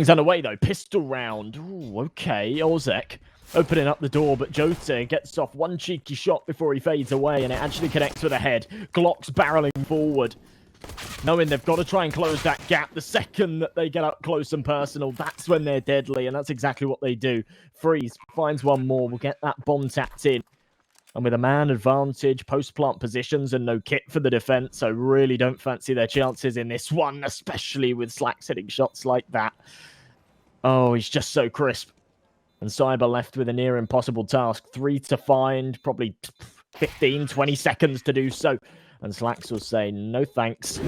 Things underway though. Pistol round. Ooh, okay. Ozek opening up the door, but jottAAA gets off one cheeky shot before he fades away, and it actually connects with a head. Glock's barreling forward, knowing they've got to try and close that gap. The second that they get up close and personal, that's when they're deadly, and that's exactly what they do. Freeze finds one more. We'll get that bomb tapped in. And with a man advantage, post-plant positions, and no kit for the defense, so really don't fancy their chances in this one, especially with Slacks hitting shots like that. Oh, he's just so crisp. And Cyber left with a near impossible task. 3 to find, probably 15, 20 seconds to do so. And Slacks will say, no thanks.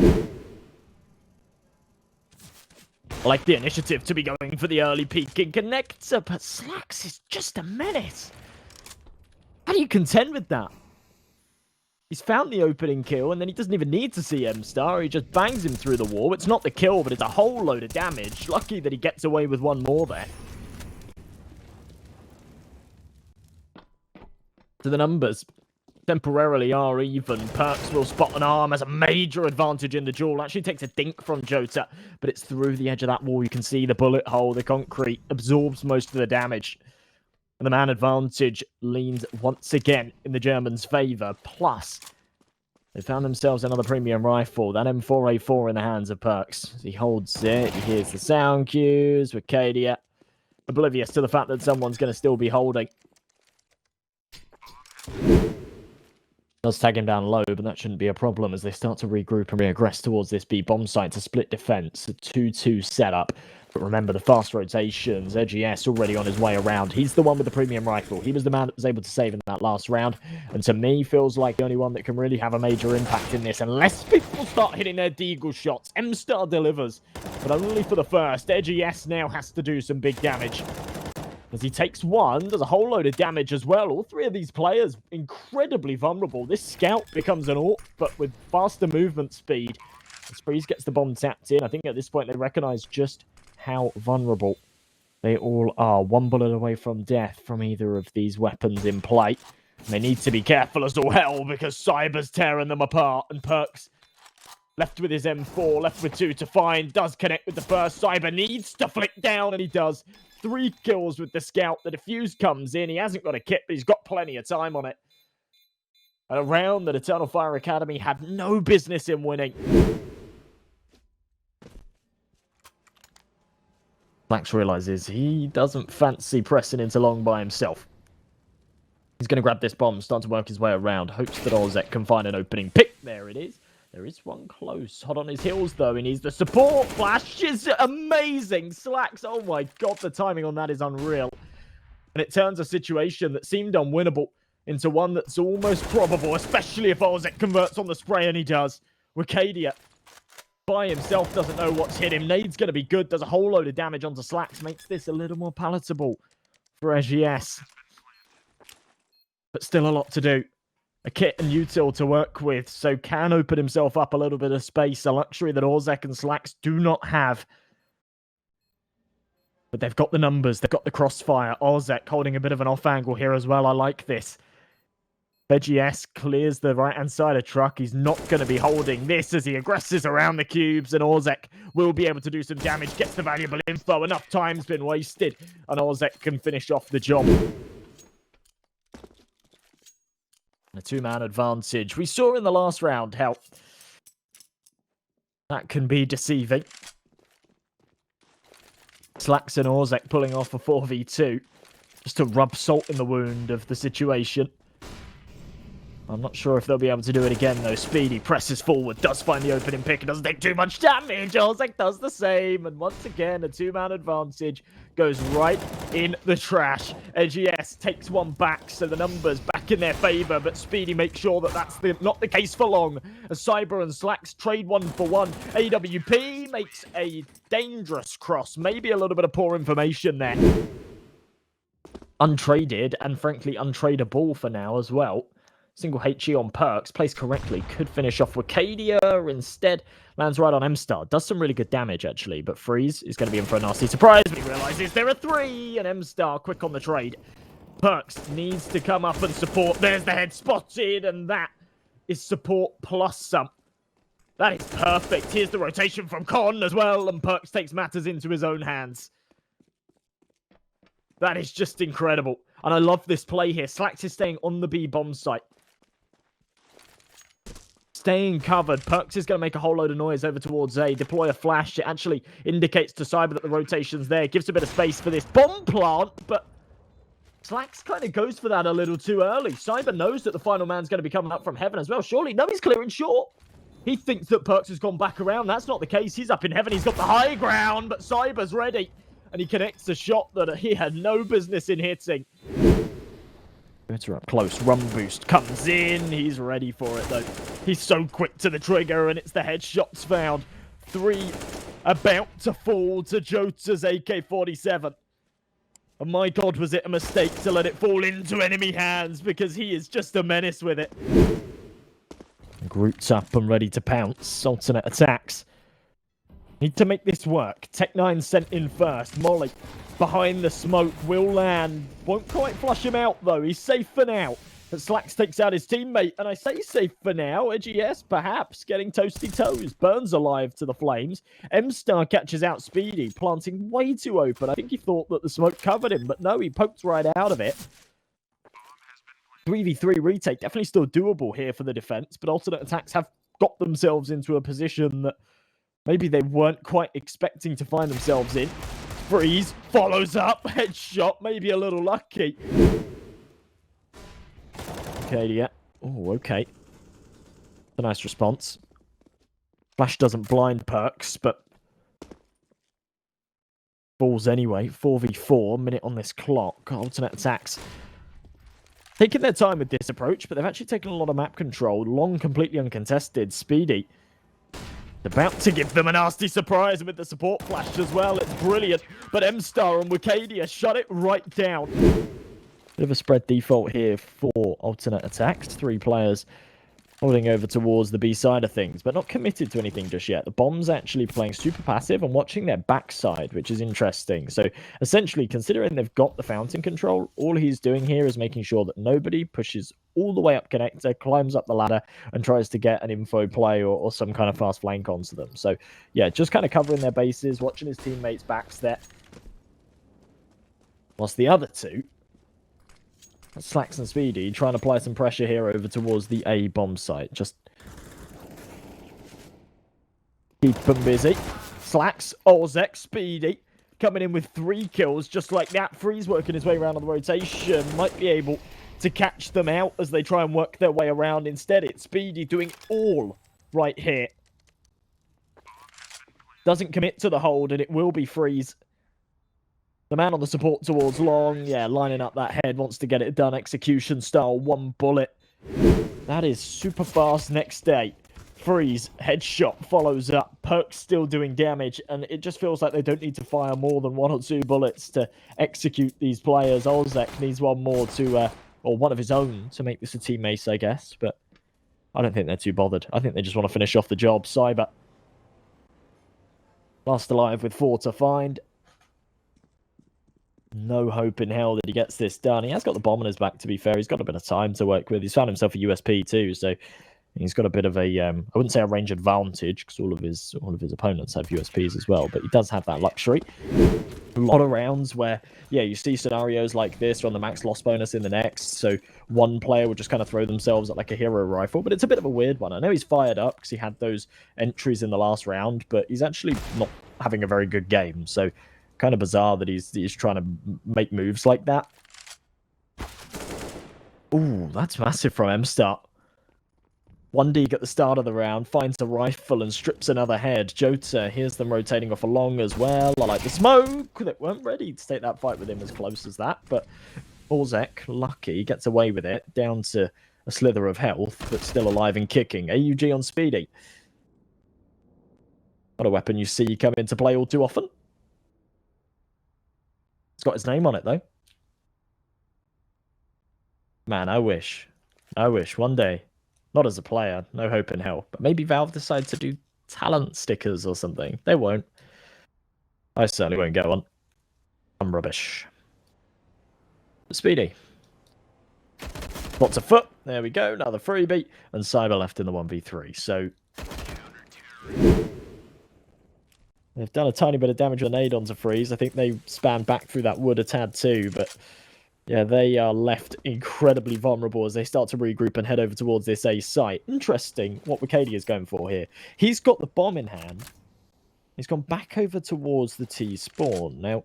I like the initiative to be going for the early peeking connector, but Slacks is just a menace. How do you contend with that? He's found the opening kill, and then he doesn't even need to see EMSTAR. He just bangs him through the wall. It's not the kill, but it's a whole load of damage. Lucky that he gets away with one more there. So the numbers temporarily are even. Perks will spot an arm, has a major advantage in the duel. Actually takes a dink from jottAAA, but it's through the edge of that wall. You can see the bullet hole, the concrete, absorbs most of the damage. And the man advantage leans once again in the Germans' favour. Plus, they found themselves another premium rifle. That M4A4 in the hands of Perks. As he holds it, he hears the sound cues. Wicadia, oblivious to the fact that someone's going to still be holding. Does tag him down low, but that shouldn't be a problem as they start to regroup and reaggress towards this B bomb site to split defense. A 2-2 setup. But remember the fast rotations. EGS already on his way around. He's the one with the premium rifle. He was the man that was able to save in that last round. And to me, feels like the only one that can really have a major impact in this. Unless people start hitting their deagle shots. EMSTAR delivers, but only for the first. EGS now has to do some big damage. As he takes one, does a whole load of damage as well. All three of these players incredibly vulnerable. This scout becomes an AWP, but with faster movement speed. As Freeze gets the bomb tapped in, I think at this point they recognize just how vulnerable they all are. One bullet away from death from either of these weapons in play. And they need to be careful as all hell because Cyber's tearing them apart. And Perks left with his M4, left with 2 to find, does connect with the first. Cyber needs to flick down, and he does. 3 kills with the scout. The defuse comes in. He hasn't got a kit, but he's got plenty of time on it. And a round that Eternal Fire Academy had no business in winning. Max realizes he doesn't fancy pressing into long by himself. He's going to grab this bomb, start to work his way around. Hopes that Ozek can find an opening pick. There it is. There is one close. Hot on his heels, though. He needs the support. Flash is amazing. Slacks. Oh, my God. The timing on that is unreal. And it turns a situation that seemed unwinnable into one that's almost probable, especially if Ozek converts on the spray, and he does. Wicadia by himself doesn't know what's hit him. Nade's going to be good. Does a whole load of damage onto Slacks. Makes this a little more palatable for EGS. But still a lot to do. A kit and util to work with, so can open himself up a little bit of space, a luxury that Ozek and Slacks do not have. But they've got the numbers, they've got the crossfire. Ozek holding a bit of an off angle here as well. I like this. EGS clears the right-hand side of truck. He's not going to be holding this as he aggresses around the cubes, and Ozek will be able to do some damage, gets the valuable info. Enough time's been wasted, and Ozek can finish off the job. A 2-man advantage. We saw in the last round how that can be deceiving. Slacks and Ozek pulling off a 4v2 just to rub salt in the wound of the situation. I'm not sure if they'll be able to do it again, though. Speedy presses forward, does find the opening pick, and doesn't take too much damage. Ozek does the same, and once again, a 2-man advantage goes right in the trash. EGS takes one back, so the numbers back in their favour, but Speedy makes sure that that's not the case for long. As Cyber and Slacks trade 1 for 1. AWP makes a dangerous cross. Maybe a little bit of poor information there. Untraded, and frankly untradeable for now as well. Single HE on Perks, placed correctly, could finish off Wicadia. Instead, lands right on EMSTAR. Does some really good damage, actually, but Freeze is going to be in for a nasty surprise. But he realizes there are 3, and EMSTAR quick on the trade. Perks needs to come up and support. There's the head spotted, and that is support plus some. That is perfect. Here's the rotation from Con as well, and Perks takes matters into his own hands. That is just incredible. And I love this play here. Slacks is staying on the B bomb site. Staying covered. Perks is going to make a whole load of noise over towards A. Deploy a flash. It actually indicates to Cyber that the rotation's there. Gives a bit of space for this bomb plant, but Slacks kind of goes for that a little too early. Cyber knows that the final man's going to be coming up from heaven as well. Surely, no, he's clearing short. He thinks that Perks has gone back around. That's not the case. He's up in heaven. He's got the high ground, but Cyber's ready. And he connects a shot that he had no business in hitting. Better up close. Run boost comes in. He's ready for it, though. He's so quick to the trigger, and it's the headshots found. 3 about to fall to jottAA's AK-47. And my God, was it a mistake to let it fall into enemy hands, because he is just a menace with it. Grouped up and ready to pounce. Alternate attacks. Need to make this work. Tech9 sent in first. Molly behind the smoke will land. Won't quite flush him out, though. He's safe for now. But Slacks takes out his teammate. And I say safe for now. EGS, perhaps, getting toasty toes. Burns alive to the flames. EMSTAR catches out Speedy, planting way too open. I think he thought that the smoke covered him. But no, he poked right out of it. 3v3 retake. Definitely still doable here for the defense. But alternate attacks have got themselves into a position that maybe they weren't quite expecting to find themselves in. Freeze, follows up, headshot, maybe a little lucky. Wicadia. Oh, okay. A nice response. Flash doesn't blind Perks, but falls anyway. 4v4, minute on this clock. Alternate attacks. Taking their time with this approach, but they've actually taken a lot of map control. Long, completely uncontested. Speedy. About to give them a nasty surprise with the support flash as well. It's brilliant. But EMSTAR and Wicadia shut it right down. Bit of a spread default here for alternate attacks. 3 players holding over towards the B side of things, but not committed to anything just yet. The bomb's actually playing super passive and watching their backside, which is interesting. So essentially, considering they've got the fountain control, all he's doing here is making sure that nobody pushes all the way up connector, climbs up the ladder, and tries to get an info play or some kind of fast flank onto them. So yeah, just kind of covering their bases, watching his teammates backstep. Whilst the other two, Slacks and Speedy, trying to apply some pressure here over towards the A bomb site. Just keep them busy. Slacks, Ozek, Speedy, coming in with 3 kills, just like that. Freeze working his way around on the rotation. Might be able to catch them out as they try and work their way around. Instead, it's Speedy doing it all right here. Doesn't commit to the hold, and it will be Freeze. The man on the support towards long, yeah, lining up that head, wants to get it done execution style, 1 bullet. That is super fast next day. Freeze, headshot follows up, Perks still doing damage, and it just feels like they don't need to fire more than 1 or 2 bullets to execute these players. Ozek needs 1 more to, or 1 of his own to make this a team ace, I guess, but I don't think they're too bothered. I think they just want to finish off the job. Cyber, last alive with 4 to find. No hope in hell that he gets this done. He has got the bomb on his back, to be fair. He's got a bit of time to work with. He's found himself a USP too, so he's got a bit of a, I wouldn't say a range advantage, because all of his opponents have USPs as well, but he does have that luxury. A lot of rounds where, yeah, you see scenarios like this on the max loss bonus in the next, so one player would just kind of throw themselves at like a hero rifle, but it's a bit of a weird one. I know he's fired up because he had those entries in the last round, but he's actually not having a very good game, so kind of bizarre that he's trying to make moves like that. Ooh, that's massive from EMSTAR. 1 dig at the start of the round, finds a rifle and strips another head. jottAAA hears them rotating off along as well. I like the smoke. They weren't ready to take that fight with him as close as that, but Ozek, lucky, gets away with it, down to a slither of health, but still alive and kicking. AUG on Speedy. Not a weapon you see come into play all too often. It's got his name on it, though. Man, I wish one day, not as a player, no hope in hell, but maybe Valve decide to do talent stickers or something. They won't. I certainly won't get one. I'm rubbish. Speedy. Lots of foot. There we go. Another freebie. And Cyber left in the 1v3. So They've done a tiny bit of damage with an aid onto Freeze. I think they span back through that wood a tad too, but yeah, they are left incredibly vulnerable as they start to regroup and head over towards this A site. Interesting what Wicadia is going for here. He's got the bomb in hand. He's gone back over towards the T spawn. Now,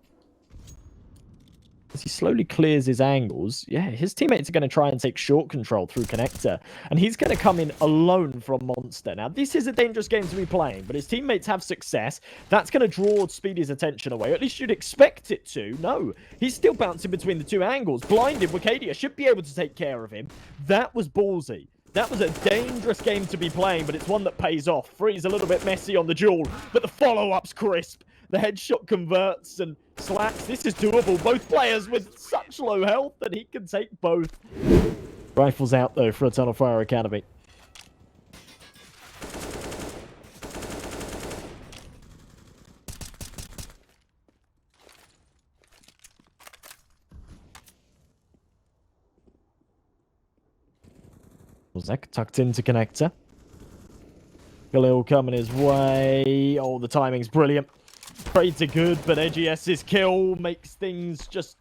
as he slowly clears his angles, yeah, his teammates are going to try and take short control through connector, and he's going to come in alone from Monster. Now, this is a dangerous game to be playing, but his teammates have success. That's going to draw Speedy's attention away. At least you'd expect it to. No, he's still bouncing between the two angles. Blinded, Wicadia should be able to take care of him. That was ballsy. That was a dangerous game to be playing, but it's one that pays off. Freeze a little bit messy on the duel, but the follow-up's crisp. The headshot converts and slacks. This is doable. Both players with such low health that he can take both. Rifles out, though, for Eternal Fire Academy. Zek tucked into connector. Khalil coming his way. Oh, the timing's brilliant. Trades are good, but EGS's kill makes things just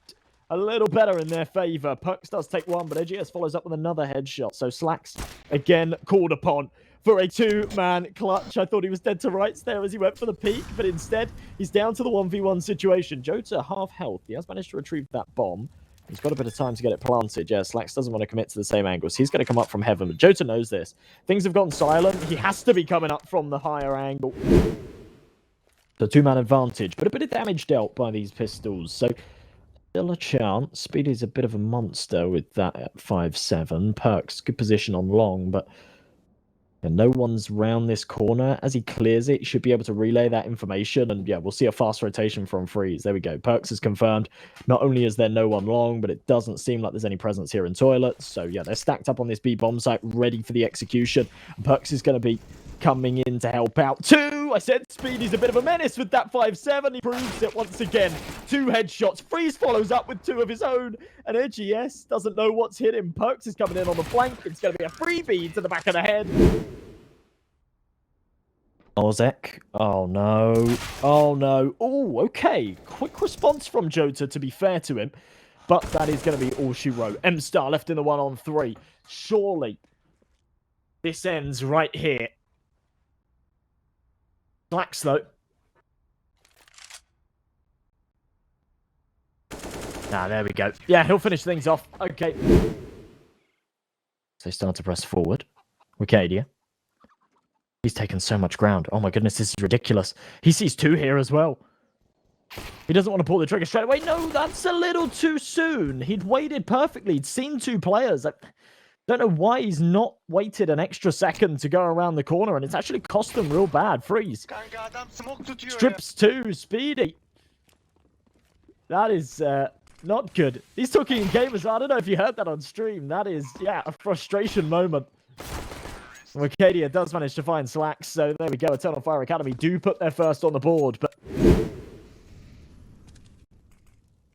a little better in their favor. Perks does take one, but EGS follows up with another headshot. So Slacks, again, called upon for a two-man clutch. I thought he was dead to rights there as he went for the peak, but instead, he's down to the 1v1 situation. jottAAA half health. He has managed to retrieve that bomb. He's got a bit of time to get it planted. Yeah, Slacks doesn't want to commit to the same angles. He's going to come up from heaven, but jottAAA knows this. Things have gone silent. He has to be coming up from the higher angle. So two-man advantage, but a bit of damage dealt by these pistols. So still a chance. Speedy's a bit of a monster with that at 5-7. Perks, good position on long, but no one's round this corner. As he clears it, he should be able to relay that information. And yeah, we'll see a fast rotation from Freeze. There we go. Perks is confirmed. Not only is there no one long, but it doesn't seem like there's any presence here in toilets. So yeah, they're stacked up on this B bomb site, ready for the execution. And Perks is going to be coming in to help out too. I said Speedy's a bit of a menace with that 5-7. He proves it once again. 2 headshots. Freeze follows up with 2 of his own. And EGS doesn't know what's hit him. Perks is coming in on the flank. It's going to be a freebie to the back of the head. Ozek. Oh no. Oh no. Oh, okay. Quick response from jottAAA, to be fair to him. But that is going to be all she wrote. EMSTAR left in the 1-on-3. Surely this ends right here. Slacks, though. Ah, there we go. Yeah, he'll finish things off. Okay. So start to press forward. Wicadia. He's taken so much ground. Oh my goodness, this is ridiculous. He sees 2 here as well. He doesn't want to pull the trigger straight away. No, that's a little too soon. He'd waited perfectly. He'd seen 2 players. Don't know why he's not waited an extra second to go around the corner, and it's actually cost them real bad. Freeze. Strips 2, Speedy. That is not good. He's talking in gamers. I don't know if you heard that on stream. That is, yeah, a frustration moment. Wicadia does manage to find Slacks, so there we go. Eternal Fire Academy do put their first on the board, but...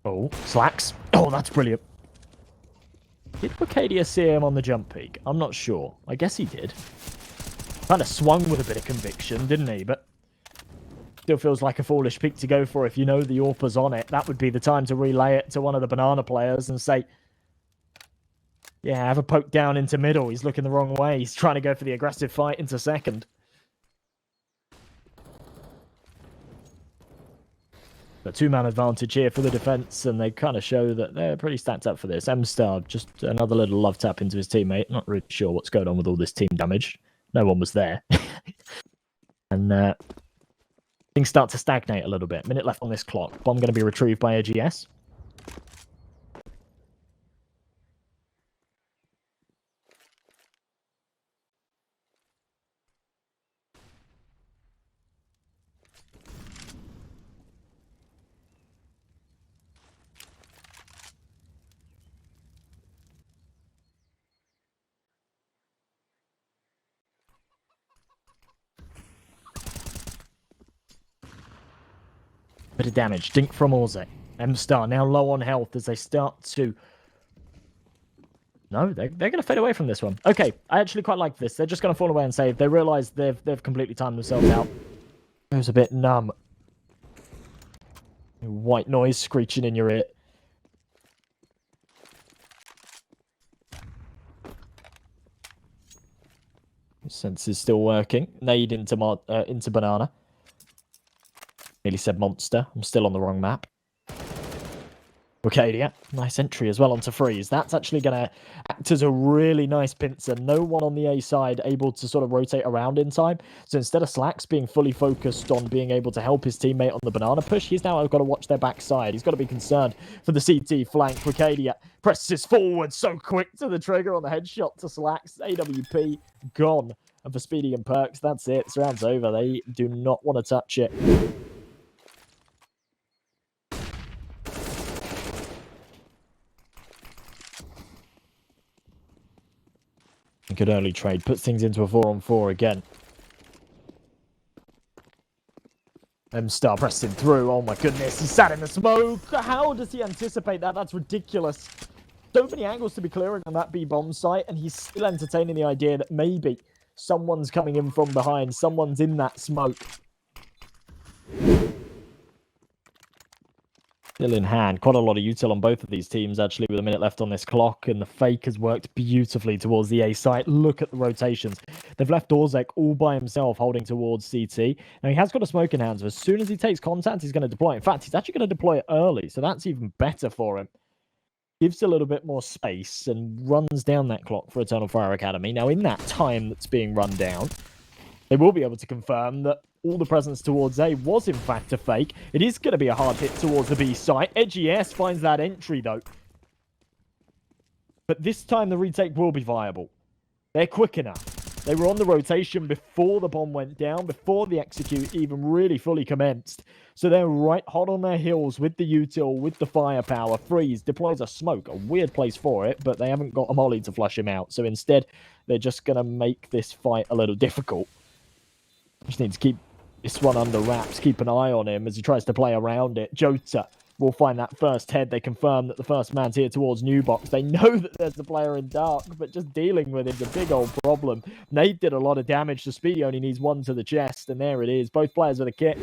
Oh, Slacks. Oh, that's brilliant. Did Wicadia see him on the jump peak? I'm not sure. I guess he did. Kind of swung with a bit of conviction, didn't he? But still feels like a foolish peak to go for if you know the AWP's on it. That would be the time to relay it to one of the banana players and say, yeah, have a poke down into middle. He's looking the wrong way. He's trying to go for the aggressive fight into second. A 2-man advantage here for the defense, and they kind of show that they're pretty stacked up for this. EMSTAR, just another little love tap into his teammate. Not really sure what's going on with all this team damage. No one was there. And things start to stagnate a little bit. Minute left on this clock. Bomb going to be retrieved by EGS. Bit of damage. Dink from Orze. EMSTAR now low on health as they start to No, they're going to fade away from this one. Okay, I actually quite like this. They're just going to fall away and save. They realize they've completely timed themselves out. It was a bit numb. White noise screeching in your ear. Sense is still working. Nade into banana. Nearly said monster. I'm still on the wrong map. Wicadia, nice entry as well onto freeze. That's actually going to act as a really nice pincer. No one on the A side able to sort of rotate around in time. So instead of Slacks being fully focused on being able to help his teammate on the banana push, he's now got to watch their backside. He's got to be concerned for the CT flank. Wicadia presses forward so quick to the trigger on the headshot to Slacks. AWP gone. And for Speedy and Perks, that's it. This round's over. They do not want to touch it. Good early trade. Puts things into a 4-on-4 again. EMSTAR pressing through. Oh my goodness. He sat in the smoke. How does he anticipate that? That's ridiculous. So many angles to be clearing on that B bomb site, and he's still entertaining the idea that maybe someone's coming in from behind. Someone's in that smoke. Still in hand. Quite a lot of util on both of these teams, actually, with a minute left on this clock, and the fake has worked beautifully towards the A site. Look at the rotations. They've left Orzek all by himself, holding towards CT. Now, he has got a smoke in hand, so as soon as he takes contact, he's going to deploy it. In fact, he's actually going to deploy it early, so that's even better for him. Gives a little bit more space and runs down that clock for Eternal Fire Academy. Now, in that time that's being run down, they will be able to confirm that all the presence towards A was in fact a fake. It is going to be a hard hit towards the B site. EGS finds that entry though. But this time the retake will be viable. They're quick enough. They were on the rotation before the bomb went down, before the execute even really fully commenced. So they're right hot on their heels with the util, with the firepower. Freeze deploys a smoke, a weird place for it, but they haven't got a molly to flush him out. So instead, they're just going to make this fight a little difficult. Just need to keep this one under wraps, keep an eye on him as he tries to play around it. jottAAA will find that first head. They confirm that the first man's here towards New Box. They know that there's a player in dark, but just dealing with him's a big old problem. Nate did a lot of damage to Speedy, only needs one to the chest, and there it is. Both players with a kit.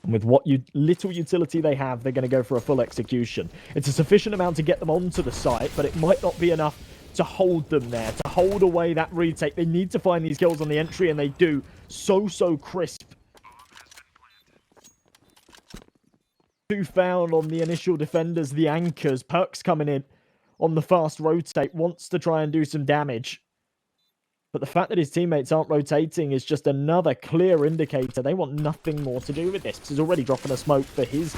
And with what little utility they have, they're going to go for a full execution. It's a sufficient amount to get them onto the site, but it might not be enough to hold them there, to hold away that retake. They need to find these kills on the entry, and they do. So crisp. 2 found on the initial defenders, the anchors. Perks coming in on the fast rotate, wants to try and do some damage. But the fact that his teammates aren't rotating is just another clear indicator. They want nothing more to do with this. He's already dropping a smoke for his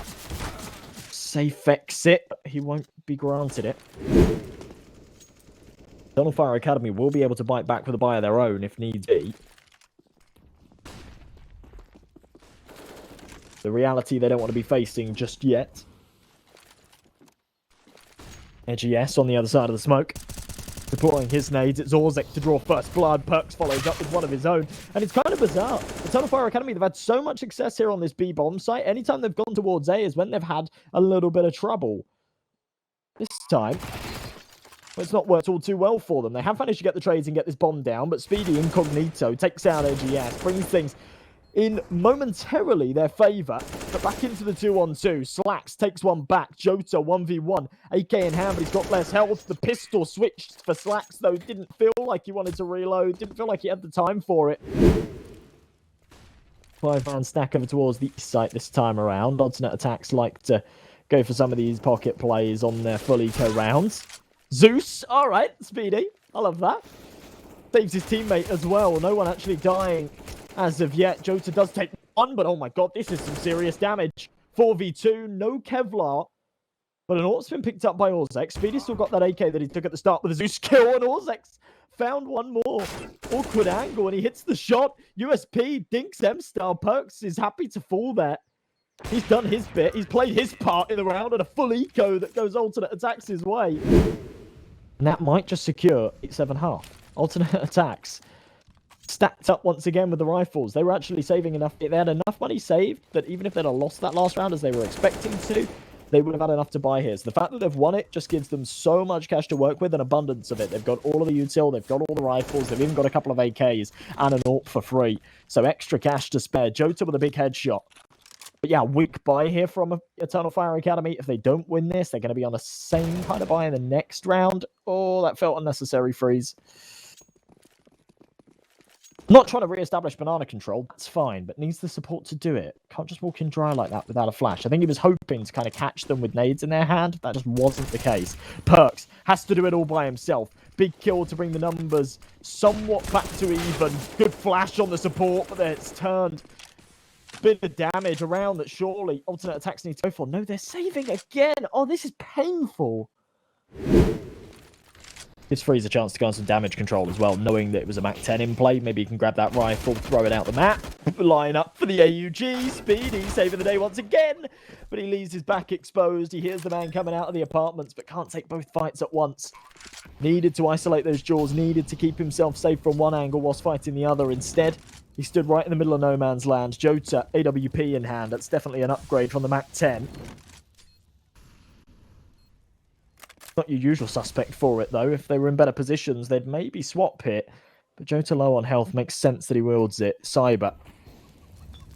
safe exit. He won't be granted it. Eternal Fire Academy will be able to bite back with a buy of their own if need be. The reality they don't want to be facing just yet. EGS on the other side of the smoke. Deploying his nades. It's Orzek to draw first blood. Perks follows up with one of his own. And it's kind of bizarre. Eternal Fire Academy, they've had so much success here on this B bomb site. Anytime they've gone towards A is when they've had a little bit of trouble. This time, well, it's not worked all too well for them. They have managed to get the trades and get this bomb down, but Speedy Incognito takes out EGS, brings things in momentarily their favour, but back into the 2-on-2. Slacks takes one back. jottAAA 1v1. AK in hand, but he's got less health. The pistol switched for Slacks, though. Didn't feel like he wanted to reload. Didn't feel like he had the time for it. 5-man stack over towards the east site this time around. Alternate attacks like to go for some of these pocket plays on their full eco rounds. Zeus, all right, Speedy. I love that. Saves his teammate as well. No one actually dying as of yet. jottAAA does take one, but oh my god, this is some serious damage. 4v2, no Kevlar. But an Ort's been picked up by Orzek. Speedy's still got that AK that he took at the start with a Zeus kill, and Orzek's found one more. Awkward angle, and he hits the shot. USP, dinks EMSTAR. Perks is happy to fall there. He's done his bit. He's played his part in the round, and a full eco that goes alternate attacks his way. And that might just secure 7.5. Alternate attacks stacked up once again with the rifles. They were actually saving enough. They had enough money saved that even if they'd have lost that last round as they were expecting to, they would have had enough to buy here. So the fact that they've won it just gives them so much cash to work with, an abundance of it. They've got all of the util, they've got all the rifles, they've even got a couple of AKs and an AWP for free. So extra cash to spare. jottAAA with a big headshot. But yeah, weak buy here from Eternal Fire Academy. If they don't win this, they're going to be on the same kind of buy in the next round. Oh, that felt unnecessary freeze. Not trying to re-establish banana control, that's fine, but needs the support to do it. Can't just walk in dry like that without a flash. I think he was hoping to kind of catch them with nades in their hand. That just wasn't the case. Perks has to do it all by himself. Big kill to bring the numbers somewhat back to even. Good flash on the support, but then it's turned. Bit of damage around that surely alternate attacks need to go for. No, they're saving again. Oh, this is painful. Gives Freeze a chance to go on some damage control as well, knowing that it was a MAC-10 in play. Maybe he can grab that rifle, throw it out the map, line up for the AUG. Speedy saving the day once again, but he leaves his back exposed. He hears the man coming out of the apartments, but can't take both fights at once. Needed to isolate those jaws, needed to keep himself safe from one angle whilst fighting the other. Instead, he stood right in the middle of no man's land. jottAAA, AWP in hand. That's definitely an upgrade from the MAC-10. Not your usual suspect for it, though. If they were in better positions, they'd maybe swap here. But jottAAA low on health makes sense that he wields it. Cyber.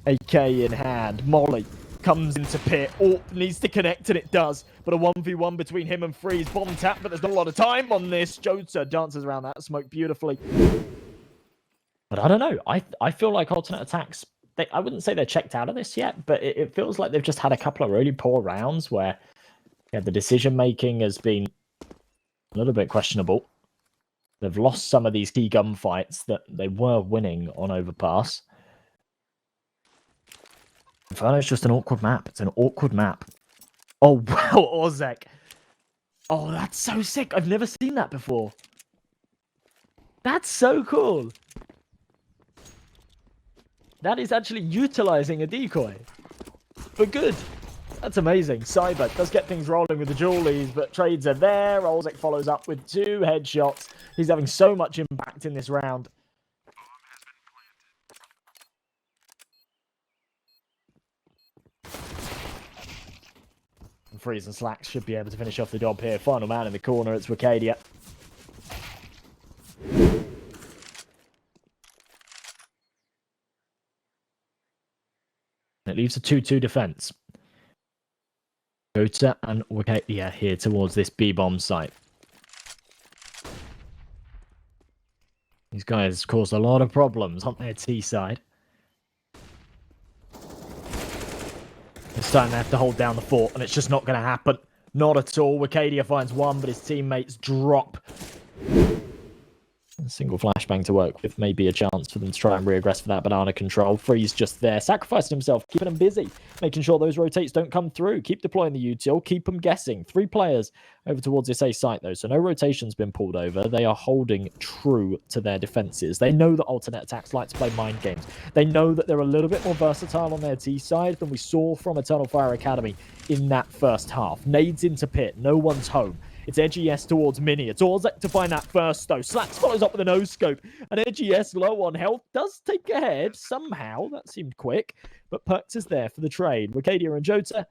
AK in hand. Molly comes into pit. AWP needs to connect, and it does. But a 1v1 between him and Freeze. Bomb tap, but there's not a lot of time on this. jottAAA dances around that smoke beautifully. But I don't know. I feel like alternate attacks, I wouldn't say they're checked out of this yet, but it feels like they've just had a couple of really poor rounds where the decision-making has been a little bit questionable. They've lost some of these key gunfights that they were winning on Overpass. Inferno's just an awkward map. It's an awkward map. Oh, wow, Ozek. Oh, that's so sick. I've never seen that before. That's so cool. That is actually utilizing a decoy. For good. That's amazing. Cyber does get things rolling with the Julies, but trades are there. Ozek follows up with 2 headshots. He's having so much impact in this round. And Freeze and Slacks should be able to finish off the job here. Final man in the corner, it's Wicadia. It leaves a 2-2 defense. jottAAA and Wicadia here towards this B-bomb site. These guys caused a lot of problems on their T side. This time they have to hold down the fort, and it's just not going to happen. Not at all. Wicadia finds one, but his teammates drop. A single flashbang to work with, maybe a chance for them to try and reaggress for that banana control. Freeze just there, sacrificing himself, keeping them busy, making sure those rotates don't come through. Keep deploying the util, keep them guessing. 3 players over towards this A site, though, so no rotation's been pulled over. They are holding true to their defenses. They know that alternate attacks like to play mind games. They know that they're a little bit more versatile on their T side than we saw from Eternal Fire Academy in that first half. Nades into pit, no one's home. It's EDGES towards Mini. It's Ozek to find that first, though. Slacks follows up with a no-scope. And EDGES, low on health, does take ahead somehow. That seemed quick. But Perks is there for the trade. Wicadia and jottAAA,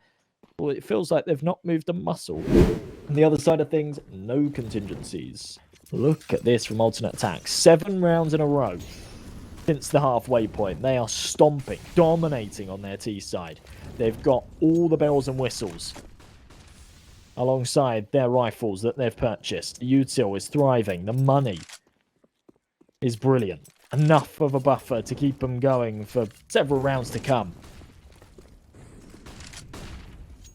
well, it feels like they've not moved a muscle. On the other side of things, no contingencies. Look at this from alternate attacks. 7 rounds in a row since the halfway point. They are stomping, dominating on their T side. They've got all the bells and whistles alongside their rifles that they've purchased. The util is thriving. The money is brilliant. Enough of a buffer to keep them going for several rounds to come.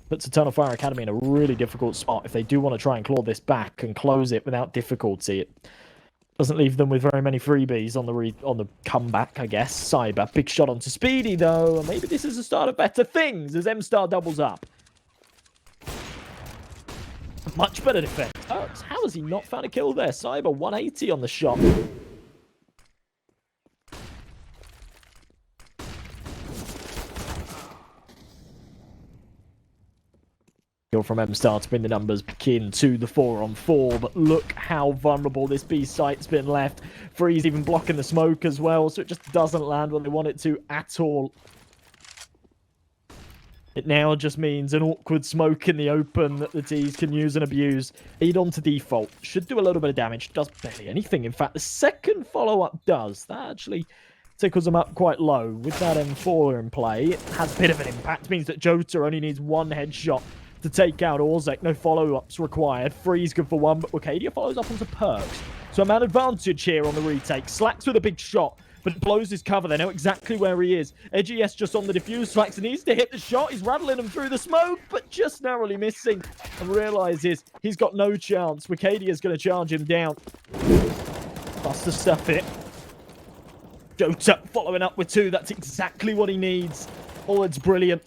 Puts Eternal Fire Academy in a really difficult spot if they do want to try and claw this back and close it without difficulty. It doesn't leave them with very many freebies on the comeback, I guess. Cyber, big shot onto Speedy, though. Maybe this is the start of better things as EMSTAR doubles up. Much better defense. Oh, how has he not found a kill there? Cyber 180 on the shot. Kill from EMSTAR to bring the numbers back into the 4-on-4, but look how vulnerable this B site's been left. Freeze even blocking the smoke as well, so it just doesn't land when they want it to at all. It now just means an awkward smoke in the open that the T's can use and abuse. Lead on to default. Should do a little bit of damage. Does barely anything. In fact, the second follow-up does. That actually tickles them up quite low. With that M4 in play, it has a bit of an impact. It means that jottAAA only needs one headshot to take out Orzek. No follow-ups required. Freeze good for one, but Wicadia follows up onto Perks. So a man advantage here on the retake. Slacks with a big shot, but it blows his cover. They know exactly where he is. EGS just on the defuse. Slacks needs to hit the shot. He's rattling him through the smoke, but just narrowly missing. And realizes he's got no chance. Wicadia's going to charge him down. Buster stuff it. jottAAA following up with 2. That's exactly what he needs. Oh, it's brilliant.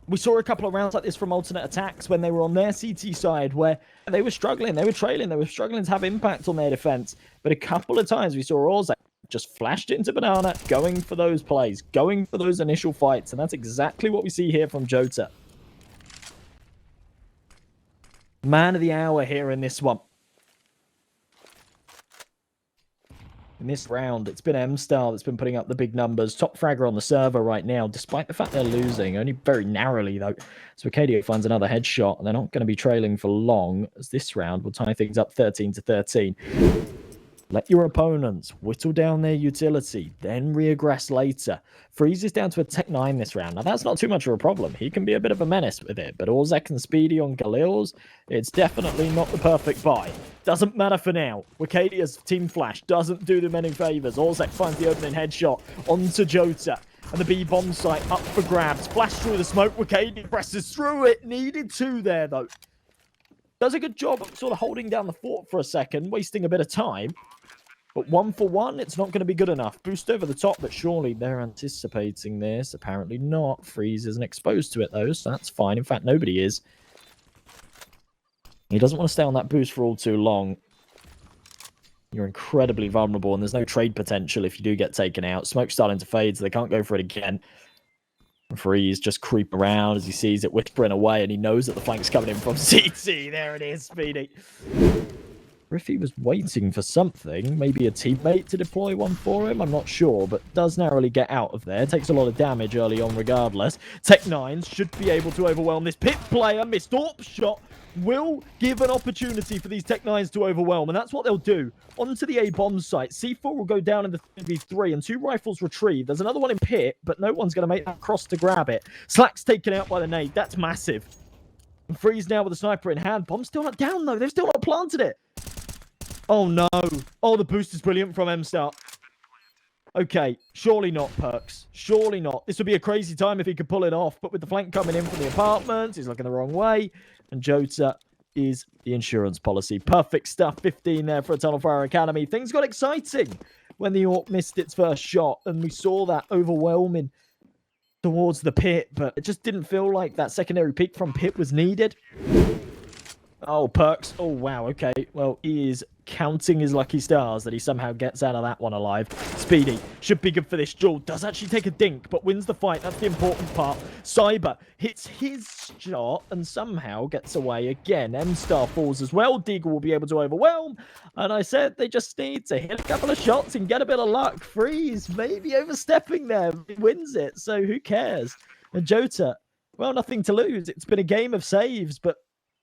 We saw a couple of rounds like this from alternate attacks when they were on their CT side, where they were struggling, they were trailing, they were struggling to have impact on their defense. But a couple of times we saw Orzek just flashed into Banana, going for those plays, going for those initial fights, and that's exactly what we see here from jottAAA. Man of the hour here in this one. In this round, it's been EMSTAR that's been putting up the big numbers. Top fragger on the server right now, despite the fact they're losing. Only very narrowly, though. So Wicadia finds another headshot, and they're not going to be trailing for long, as this round will tie things up 13-13. Let your opponents whittle down their utility, then reaggress later. Freeze is down to a Tech 9 this round. Now, that's not too much of a problem. He can be a bit of a menace with it, but Orzek and Speedy on Galil's, it's definitely not the perfect buy. Doesn't matter for now. Wicadia's team flash doesn't do them any favors. Orzek finds the opening headshot onto jottAAA. And the B bomb site up for grabs. Flash through the smoke. Wicadia presses through it. Needed 2 there, though. Does a good job of sort of holding down the fort for a second, wasting a bit of time. But 1 for 1, it's not going to be good enough. Boost over the top, but surely they're anticipating this. Apparently not. Freeze isn't exposed to it, though, so that's fine. In fact, nobody is. He doesn't want to stay on that boost for all too long. You're incredibly vulnerable, and there's no trade potential if you do get taken out. Smoke's starting to fade, so they can't go for it again. Freeze just creep around as he sees it whispering away, and he knows that the flank's coming in from CT. There it is, Speedy. If he was waiting for something, maybe a teammate to deploy one for him, I'm not sure, but does narrowly get out of there. Takes a lot of damage early on regardless. Tech 9s should be able to overwhelm this pit player. Missed AWP shot will give an opportunity for these Tech 9s to overwhelm, and that's what they'll do. Onto the A bomb site. C4 will go down in the 3v3, and 2 rifles retrieved. There's another one in pit, but no one's going to make that cross to grab it. Slack's taken out by the nade. That's massive. And Freeze now with a sniper in hand. Bomb's still not down, though. They've still not planted it. Oh, no. Oh, the boost is brilliant from EMSTAR. Okay, surely not, Perks. Surely not. This would be a crazy time if he could pull it off, but with the flank coming in from the apartments, he's looking the wrong way, and jottAAA is the insurance policy. Perfect stuff. 15 there for a Tunnel Fire Academy. Things got exciting when the AWP missed its first shot, and we saw that overwhelming towards the pit, but it just didn't feel like that secondary peek from pit was needed. Oh, Perks. Oh, wow. Okay. Well, he is counting his lucky stars that he somehow gets out of that one alive. Speedy should be good for this. Jewel does actually take a dink, but wins the fight. That's the important part. Cyber hits his shot and somehow gets away again. EMSTAR falls as well. Deagle will be able to overwhelm. And I said they just need to hit a couple of shots and get a bit of luck. Freeze maybe overstepping there. He wins it, so who cares? And jottAAA, well, nothing to lose. It's been a game of saves, but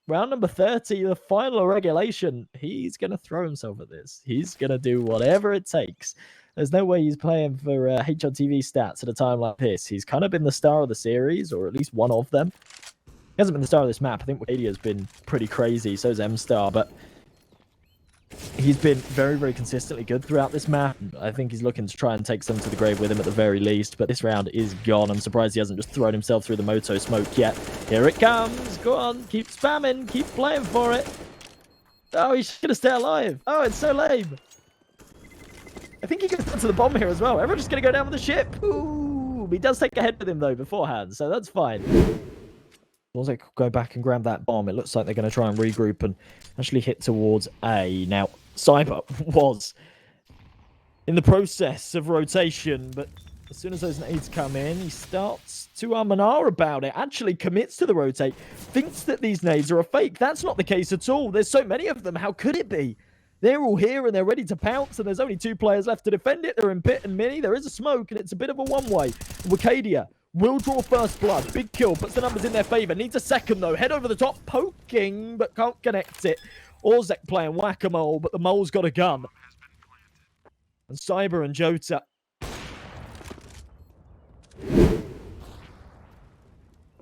round number 30, the final regulation, he's going to throw himself at this. He's going to do whatever it takes. There's no way he's playing for HLTV stats at a time like this. He's kind of been the star of the series, or at least one of them. He hasn't been the star of this map. I think Wicadia's been pretty crazy, so is EMSTAR, but he's been very, very consistently good throughout this map. I think he's looking to try and take some to the grave with him at the very least, but this round is gone. I'm surprised he hasn't just thrown himself through the moto smoke yet. Here it comes. Go on. Keep spamming. Keep playing for it. Oh, he's going to stay alive. Oh, it's so lame. I think he goes down to the bomb here as well. Everyone's just going to go down with the ship. Ooh, he does take a hit with him, though, beforehand, so that's fine. Once they go back and grab that bomb, it looks like they're going to try and regroup and actually hit towards A. Now, Cyber was in the process of rotation, but as soon as those nades come in, he starts to about it, actually commits to the rotate, thinks that these nades are a fake. That's not the case at all. There's so many of them. How could it be? They're all here and they're ready to pounce, and there's only 2 players left to defend it. They're in pit and mini. There is a smoke, and it's a bit of a one-way. Wicadia Will draw first blood. Big kill, puts the numbers in their favor. Needs a second, though. Head over the top, poking, but can't connect it. Orzek playing whack-a-mole, but the mole's got a gun. And Cyber and Jota.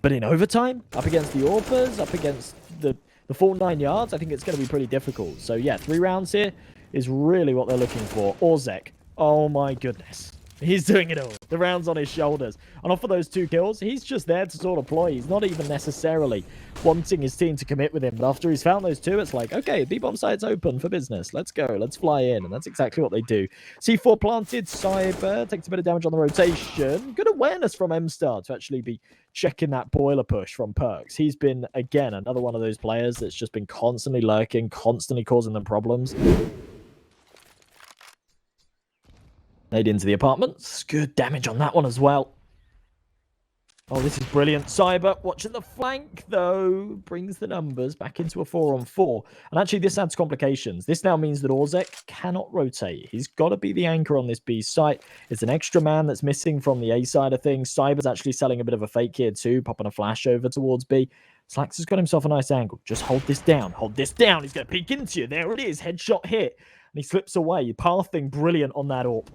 But in overtime, up against the Orpers, up against the full 9 yards, I think it's going to be pretty difficult. So yeah, 3 rounds here is really what they're looking for. Orzek, oh my goodness. He's doing it all. The round's on his shoulders. And off of those 2 kills, he's just there to sort of ploy. He's not even necessarily wanting his team to commit with him. But after he's found those 2, it's like, okay, B-bomb site's open for business. Let's go. Let's fly in. And that's exactly what they do. C4 planted. Cyber takes a bit of damage on the rotation. Good awareness from EMSTAR to actually be checking that boiler push from Perks. He's been, again, another one of those players that's just been constantly lurking, constantly causing them problems. Nade into the apartments. Good damage on that one as well. Oh, this is brilliant. Cyber watching the flank, though. Brings the numbers back into a 4-on-4. And actually, this adds complications. This now means that Orzek cannot rotate. He's got to be the anchor on this B site. It's an extra man that's missing from the A side of things. Cyber's actually selling a bit of a fake here, too. Popping a flash over towards B. Slax has got himself a nice angle. Just hold this down. Hold this down. He's going to peek into you. There it is. Headshot hit. And he slips away. Pathing brilliant on that AWP.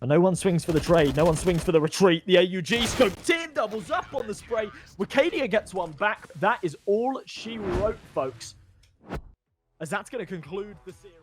And no one swings for the trade. No one swings for the retreat. The AUG scoped in, doubles up on the spray. Wicadia gets one back. That is all she wrote, folks. As that's going to conclude the series.